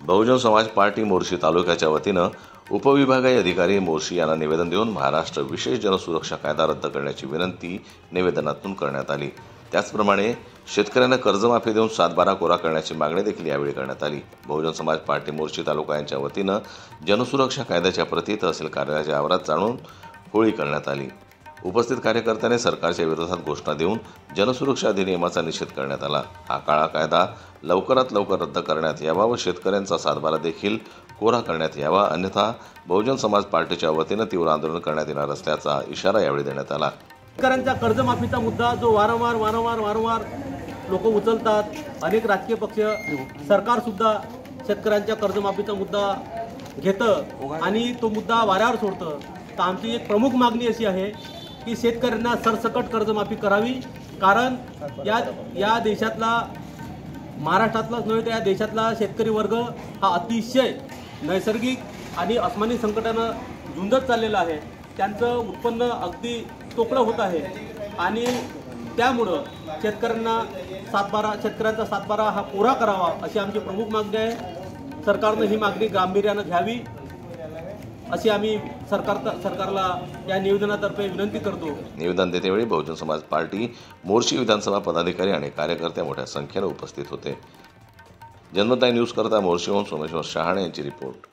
Bahujan Samaj party Morshi तालुक्याच्या वतीनं उपविभागीय अधिकारी मोर्शी यांना निवेदन देऊन महाराष्ट्र विशेष जनसुरक्षा कायदा रद्द करण्याची विनंती निवेदनातून करण्यात आली। त्याचप्रमाणे शेतकऱ्यांना कर्जमाफी देऊन 7/12 कोरा करण्याची मागणी देखील यावेळी करण्यात आली। बहुजन समाज पार्टी मोर्शी तालुका यांच्या वतीनं जनसुरक्षा कायद्याच्या प्रती तहसील कार्यालयाच्या आवारात जाणून होळी करण्यात आली। उपस्थित कार्यकर्त्यांनी सरकारच्या विरोधात घोषणा देऊन जनसुरक्षा अधिनियमाचा निषेध करण्यात आला। हा काळा कायदा लवकरात लवकर रद्द करण्यात यावा व शेतकऱ्यांचा 7/12 देखील कोरा करण्यात यावा, अन्यथा बहुजन समाज पार्टीच्या वतीनं तीव्र आंदोलन करण्यात येणार असल्याचा इशारा यावेळी देण्यात आला। शेतकऱ्यांच्या कर्जमाफीचा मुद्दा जो वारंवार लोक उचलतात, अनेक राजकीय पक्ष सरकार सुद्धा शेतकऱ्यांच्या कर्जमाफीचा मुद्दा घेतं आणि तो मुद्दा वाऱ्यावर सोडतं। तर आमची एक प्रमुख मागणी अशी आहे की शेतकऱ्यांना सरसकट कर्जमाफी करावी, कारण या देशातला, महाराष्ट्रातलाच नव्हे तर या देशातला शेतकरी वर्ग हा अतिशय नैसर्गिक आणि अस्मानी संकटानं झुंजत चाललेला आहे। त्यांचं उत्पन्न अगदी तोकळं होत आहे आणि त्यामुळं शेतकऱ्यांचा 7/12 हा कोरा करावा अशी आमची प्रमुख मागणी आहे। सरकारनं ही मागणी गांभीर्यानं घ्यावी अशी आम्ही सरकारला या निवेदनातर्फे विनंती करतो। निवेदन देतेवेळी बहुजन समाज पार्टी मोर्शी विधानसभा पदाधिकारी आणि कार्यकर्ते मोठ्या संख्येने उपस्थित होते। जनमत न्यूज करता मोर्शीहून सोमेश्वर शहाणे यांची रिपोर्ट।